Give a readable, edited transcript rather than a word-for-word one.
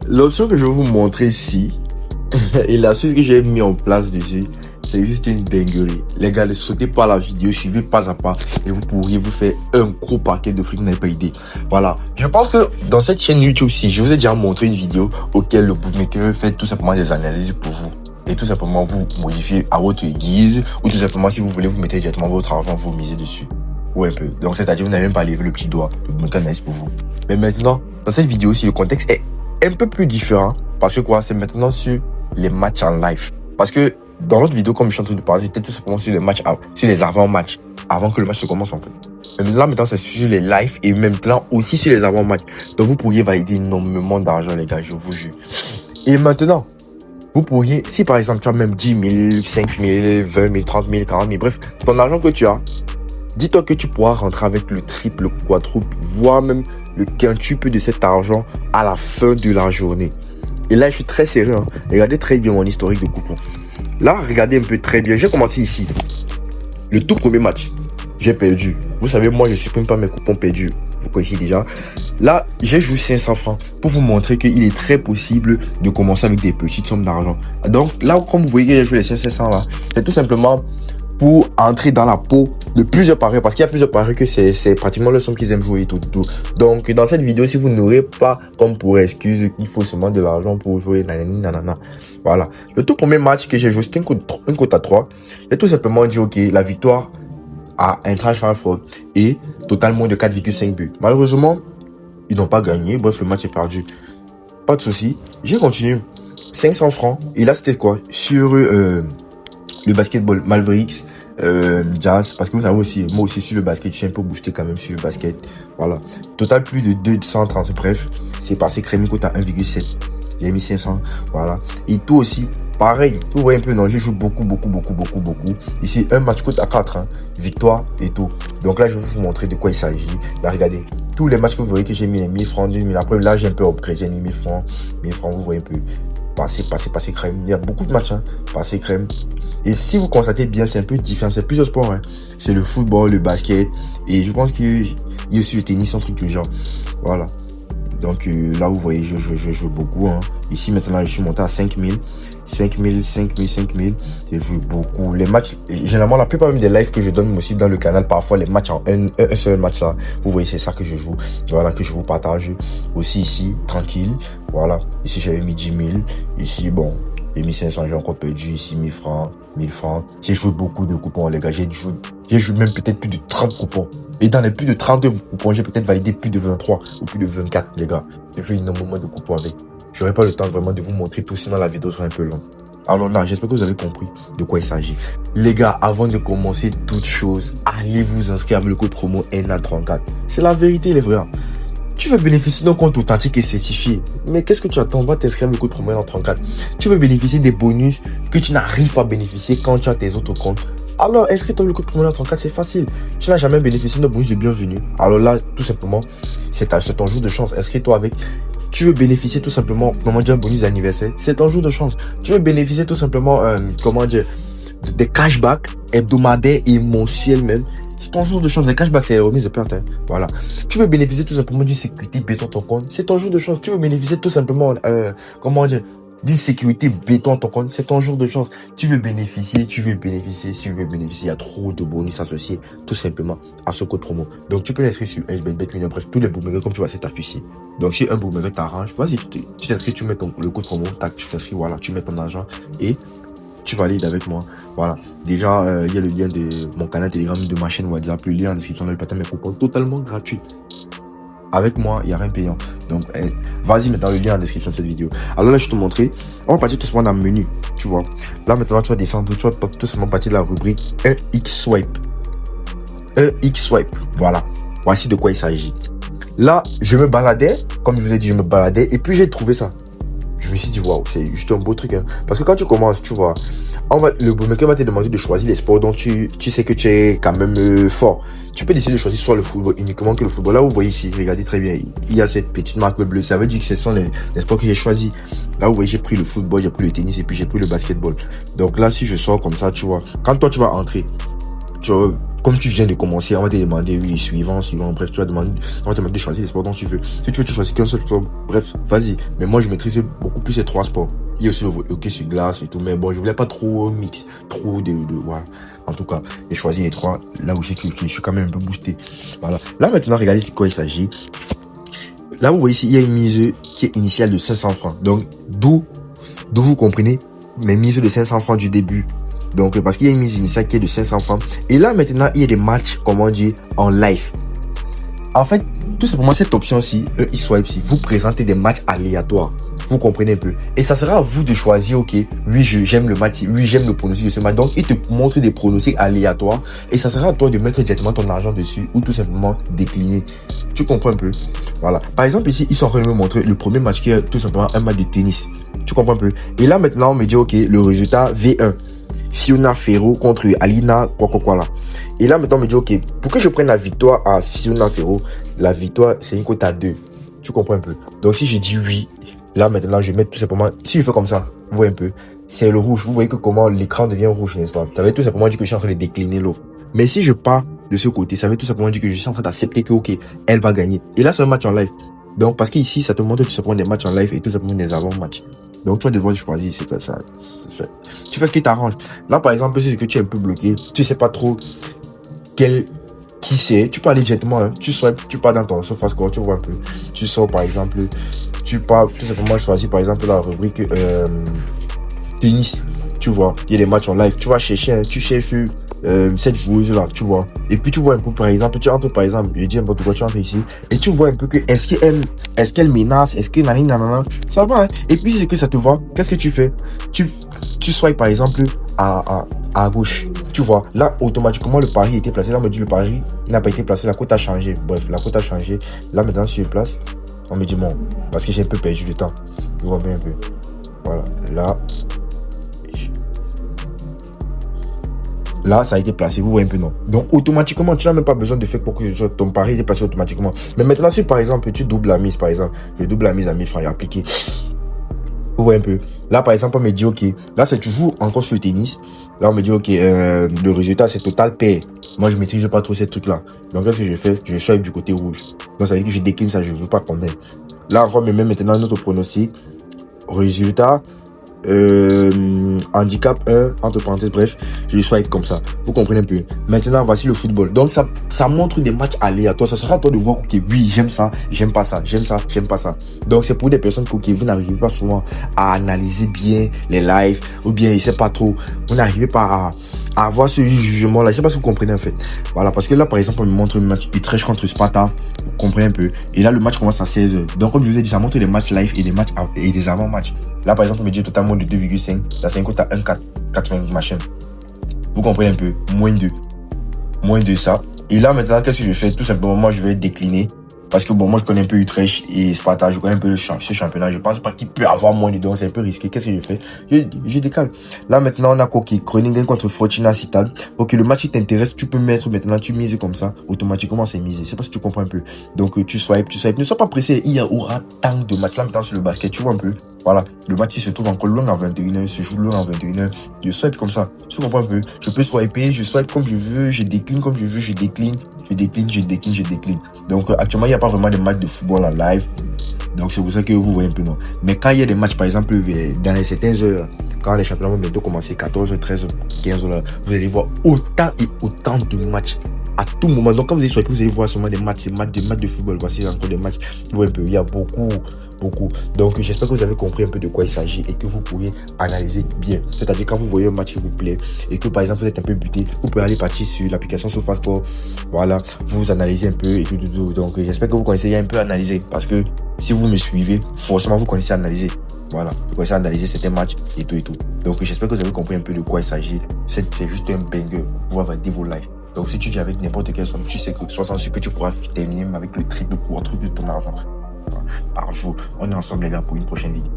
L'option que je vais vous montrer ici, et l'astuce que j'ai mis en place dessus, c'est juste une dinguerie. Les gars, ne sautez pas la vidéo, suivez pas à pas et vous pourriez vous faire un gros paquet de fric, vous n'avez pas idée. Voilà. Je pense que dans cette chaîne YouTube-ci, je vous ai déjà montré une vidéo auquel le bookmaker fait tout simplement des analyses pour vous. Et tout simplement vous modifier à votre guise, ou tout simplement si vous voulez vous mettez directement votre argent, vous misez dessus. Ou un peu. Donc c'est-à-dire vous n'avez même pas levé le petit doigt. Le bookmaker analyse pour vous. Mais maintenant, dans cette vidéo-ci, le contexte est un peu plus différent. Parce que quoi, c'est maintenant sur les matchs en live. Parce que dans l'autre vidéo, comme je suis en train de parler, c'était tout simplement sur les matchs, sur les avant-matchs, avant que le match se commence en fait. Mais là maintenant, c'est sur les lives et maintenant aussi sur les avant-matchs. Donc vous pourriez valider énormément d'argent les gars, je vous jure. Et maintenant, vous pourriez, si par exemple tu as même 10 000, 5 000, 20 000, 30 000, 40 000, bref, ton argent que tu as, dis-toi que tu pourras rentrer avec le triple, le quadruple, voire même le quintuple de cet argent à la fin de la journée. Et là, je suis très sérieux. Hein. Regardez très bien mon historique de coupons. Là, regardez un peu très bien. J'ai commencé ici. Le tout premier match, j'ai perdu. Vous savez, moi, je supprime pas mes coupons perdus. Vous connaissez déjà. Là, j'ai joué 500 francs pour vous montrer qu'il est très possible de commencer avec des petites sommes d'argent. Donc là, comme vous voyez que j'ai joué les 500 là, c'est tout simplement pour entrer dans la peau de plusieurs parieurs, parce qu'il y a plusieurs parieurs que c'est pratiquement le somme qu'ils aiment jouer et tout. Donc dans cette vidéo, si vous n'aurez pas comme pour excuse qu'il faut seulement de l'argent pour jouer nanana, voilà. Le tout premier match que j'ai joué, c'était une cote à 3. J'ai tout simplement dit ok, la victoire à un trash fort et totalement de 4,5 buts. Malheureusement, ils n'ont pas gagné. Bref, le match est perdu. Pas de souci. J'ai continué. 500 francs. Et là, c'était quoi? Sur le basketball, Mavericks, Jazz, parce que vous savez aussi, moi aussi sur le basket, je suis un peu boosté quand même sur le basket. Voilà. Total plus de 230. Bref, c'est passé crémé côté à 1,7. J'ai mis 500. Voilà. Et tout aussi, pareil. Vous voyez un peu, non, je joue beaucoup. Ici, un match cote à 4. Hein, victoire et tout. Donc là, je vais vous montrer de quoi il s'agit. Là, regardez. Tous les matchs que vous voyez que j'ai mis les 1000 francs, 2000. Après, là, j'ai un peu upgrade. J'ai mis 1000 francs. 1000 francs, vous voyez un peu. Passer crème. Il y a beaucoup de matchs, hein. Passer crème. Et si vous constatez bien, c'est un peu différent. C'est plusieurs sports, hein. C'est le football, le basket. Et je pense qu'il y a aussi le tennis, un truc du genre. Voilà. Donc là, vous voyez, je joue beaucoup, hein. Ici, maintenant, je suis monté à 5000. 5000. Je joue beaucoup. Les matchs, généralement, la plupart même des lives que je donne aussi dans le canal, parfois les matchs en un seul match là. Vous voyez, c'est ça que je joue. Voilà, que je vous partage. Aussi ici, tranquille. Voilà. Ici, j'avais mis 10 000. Ici, bon, j'ai mis 500, j'ai encore perdu. Ici, 1000 francs, 1000 francs. J'ai joué beaucoup de coupons, les gars. J'ai joué même peut-être plus de 30 coupons. Et dans les plus de 30 coupons, j'ai peut-être validé plus de 23 ou plus de 24, les gars. J'ai joué énormément de coupons avec. J'aurais pas le temps vraiment de vous montrer tout, sinon la vidéo sera un peu longue. Alors là, j'espère que vous avez compris de quoi il s'agit. Les gars, avant de commencer toute chose, allez vous inscrire avec le code promo NA34. C'est la vérité, les frères. Tu veux bénéficier d'un compte authentique et certifié. Mais qu'est-ce que tu attends? Va t'inscrire avec le code promo NA34. Tu veux bénéficier des bonus que tu n'arrives pas à bénéficier quand tu as tes autres comptes. Alors, inscris-toi avec le code promo NA34, c'est facile. Tu n'as jamais bénéficié d'un bonus de bienvenue. Alors là, tout simplement, c'est ton jour de chance. Inscris-toi avec. Tu veux bénéficier tout simplement, comment dire, un bonus d'anniversaire, c'est ton jour de chance. Tu veux bénéficier tout simplement, comment dire, des cashbacks hebdomadaires et mensuels même. C'est ton jour de chance. Les cashbacks, c'est les remises de perte. Hein. Voilà. Tu veux bénéficier tout simplement d'une sécurité béton ton compte, c'est ton jour de chance. Tu veux bénéficier tout simplement, comment dire, d'une sécurité béton ton compte, c'est ton jour de chance. Si tu veux bénéficier, il y a trop de bonus associés tout simplement à ce code promo. Donc tu peux l'inscrire sur HBetBet, bref, tous les bookmakers comme tu vois, c'est affiché. Donc si un bookmaker t'arrange, vas-y, tu t'inscris, tu mets le code promo, tac, tu t'inscris, voilà, tu mets ton argent et tu valides avec moi. Voilà. Déjà, il y a le lien de mon canal Telegram, de ma chaîne WhatsApp, le lien en description, le patin mes coupons totalement gratuit. Avec moi, il n'y a rien payant. Donc, vas-y, maintenant le lien en description de cette vidéo. Alors là, je vais te montrer. On va partir tout simplement dans le menu. Tu vois. Là, maintenant, tu vas descendre. Tu vas tout simplement partir de la rubrique 1x swipe. 1x swipe. Voilà. Voici de quoi il s'agit. Là, je me baladais. Comme je vous ai dit, je me baladais. Et puis, j'ai trouvé ça. Je me suis dit, waouh, c'est juste un beau truc. Hein. Parce que quand tu commences, tu vois, le bookmaker va te demander de choisir les sports dont tu sais que tu es quand même fort. Tu peux décider de choisir soit le football, uniquement que le football. Là, vous voyez ici, regardez très bien, il y a cette petite marque bleue. Ça veut dire que ce sont les sports que j'ai choisis. Là, vous voyez, j'ai pris le football, j'ai pris le tennis et puis j'ai pris le basketball. Donc là, si je sors comme ça, tu vois, quand toi, tu vas entrer, tu vas comme tu viens de commencer, on va te demander, oui, suivant, bref, on va te demander de choisir les sports dont tu veux. Si tu veux, tu choisis qu'un seul sport, bref, vas-y. Mais moi, je maîtrise beaucoup plus ces 3 sports. Il y a aussi le hockey sur glace et tout, mais bon, je voulais pas trop mix, trop voilà. En tout cas, j'ai choisi les 3, là où je suis quand même un peu boosté. Voilà. Là, maintenant, regardez de quoi il s'agit. Là, vous voyez ici, il y a une mise qui est initiale de 500 francs. Donc, d'où vous comprenez mes mises de 500 francs du début. Donc, parce qu'il y a une mise initiale qui est de 500 francs. Et là, maintenant, il y a des matchs, comment dire, en live. En fait, tout simplement, cette option-ci, e-swipe, vous présentez des matchs aléatoires. Vous comprenez un peu. Et ça sera à vous de choisir, ok, oui, j'aime le match, oui, j'aime le pronostic de ce match. Donc, il te montre des pronostics aléatoires. Et ça sera à toi de mettre directement ton argent dessus ou tout simplement décliner. Tu comprends un peu? Voilà. Par exemple, ici, ils sont en train de me montrer le premier match qui est tout simplement un match de tennis. Tu comprends un peu? Et là, maintenant, on me dit, ok, le résultat V1. Fiona Ferro contre Alina quoi là. Et là, maintenant, on me dit, ok, pour que je prenne la victoire à Fiona Ferro, la victoire, c'est une cote à 2. Tu comprends un peu? Donc, si je dis oui, là, maintenant, je mets tout simplement, si je fais comme ça, vous voyez un peu, c'est le rouge. Vous voyez que comment l'écran devient rouge, n'est-ce pas? Ça veut tout simplement dire que je suis en train de décliner l'offre. Mais si je pars de ce côté, ça veut tout simplement dire que je suis en train d'accepter que, ok, elle va gagner. Et là, c'est un match en live. Donc, parce qu'ici, ça te montre tout simplement des matchs en live et tout simplement des avant-matchs. Donc, tu vas devoir choisir, c'est ça. Tu fais ce qui t'arrange. Là, par exemple, si c'est que tu es un peu bloqué, tu sais pas trop qui c'est, tu peux aller directement, hein. Tu pars dans ton SofaScore, tu vois un peu. Tu sors, par exemple, tu pars tout simplement choisir, par exemple, la rubrique tennis. Tu vois, il y a des matchs en live. Tu vas chercher, hein, tu cherches cette joueuse là, tu vois. Et puis tu vois un peu, par exemple, tu entres, par exemple, je dis n'importe quoi, tu entres ici et tu vois un peu que est-ce qu'elle menace, est-ce que nanana, ça va, hein. Et puis c'est que ça te va, qu'est-ce que tu fais? Tu swipes par exemple à gauche, tu vois. Là, automatiquement, le pari était placé. Là, on me dit le pari n'a pas été placé, la cote a changé. Bref, la cote a changé. Là, maintenant, si je place, on me dit bon, parce que j'ai un peu perdu du temps. Tu vois bien un peu. Voilà, là, ça a été placé, vous voyez un peu, non? Donc, automatiquement, tu n'as même pas besoin de faire pour que ton pari ait été placé automatiquement. Mais maintenant, si par exemple, tu doubles la mise, par exemple, je double la mise à 1000 francs et appliqué. Vous voyez un peu. Là, par exemple, on me dit, ok, là, c'est toujours encore sur le tennis. Là, on me dit, ok, le résultat, c'est total pair. Moi, je maîtrise pas trop ces trucs-là. Donc, qu'est-ce que je fais? Je swipe du côté rouge. Donc, ça veut dire que je décline ça, je veux pas qu'on ait. Là, encore, me met maintenant un autre pronostic. Résultat. Handicap 1 entre parenthèses, bref, je le swipe comme ça, vous comprenez un peu. Maintenant voici le football, donc ça montre des matchs aléatoires. Ça sera à toi de voir, ok, oui, j'aime ça, j'aime pas ça, j'aime ça, j'aime pas ça. Donc c'est pour des personnes qui vous n'arrivez pas souvent à analyser bien les lives, ou bien je sais pas trop, vous n'arrivez pas à avoir ce jugement là, je sais pas si vous comprenez en fait. Voilà, parce que là par exemple on me montre un match Utrecht contre Sparta, vous comprenez un peu. Et là le match commence à 16h. Donc comme je vous ai dit, ça montre des matchs live et des matchs et des avant-matchs. Là par exemple on me dit totalement de 2,5. Là c'est un cote à 1,4 machin. Vous comprenez un peu, moins de ça. Et là maintenant qu'est-ce que je fais? Tout simplement moi je vais décliner. Parce que bon, moi je connais un peu Utrecht et Sparta, je connais un peu ce championnat. Je pense pas qu'il peut avoir moins de dons, c'est un peu risqué. Qu'est-ce que je fais? Je décale. Là maintenant on a Koki, Groningen contre Fortuna Sittard. Ok, le match qui t'intéresse, tu peux mettre maintenant, tu mises comme ça. Automatiquement c'est misé. C'est parce que tu comprends un peu. Donc tu swipes. Ne sois pas pressé. Il y aura tant de matchs. Là maintenant sur le basket, tu vois un peu. Voilà. Le match il se trouve encore loin à 21h, se joue loin à 21h. Je swipe comme ça. Tu comprends un peu? Je peux swiper, je swipe comme je veux, je décline comme je veux, je décline. Donc actuellement il n'y a pas vraiment des matchs de football en live. Donc c'est pour ça que vous voyez un peu, non. Mais quand il y a des matchs, par exemple, dans les certaines heures, quand les championnats vont bientôt commencer, 14h, 13h, 15h, vous allez voir autant et autant de matchs à tout moment. Donc quand vous allez swipé, vous allez voir seulement des matchs de football. Voici encore des matchs. Vous voyez un peu, il y a beaucoup. Donc j'espère que vous avez compris un peu de quoi il s'agit et que vous pourriez analyser bien. C'est-à-dire quand vous voyez un match qui vous plaît et que par exemple vous êtes un peu buté, vous pouvez aller partir sur l'application SofaScore. Voilà, vous analysez un peu et tout. Donc j'espère que vous connaissez un peu analyser, parce que si vous me suivez, forcément vous connaissez analyser. Voilà, vous connaissez analyser certains matchs et tout. Donc j'espère que vous avez compris un peu de quoi il s'agit. C'est juste un banger. Vous valider vos lives. Donc si tu viens avec n'importe quelle somme, tu sais que sois sûr que tu pourras terminer avec le triple de ton argent par jour. On est ensemble les gars pour une prochaine vidéo.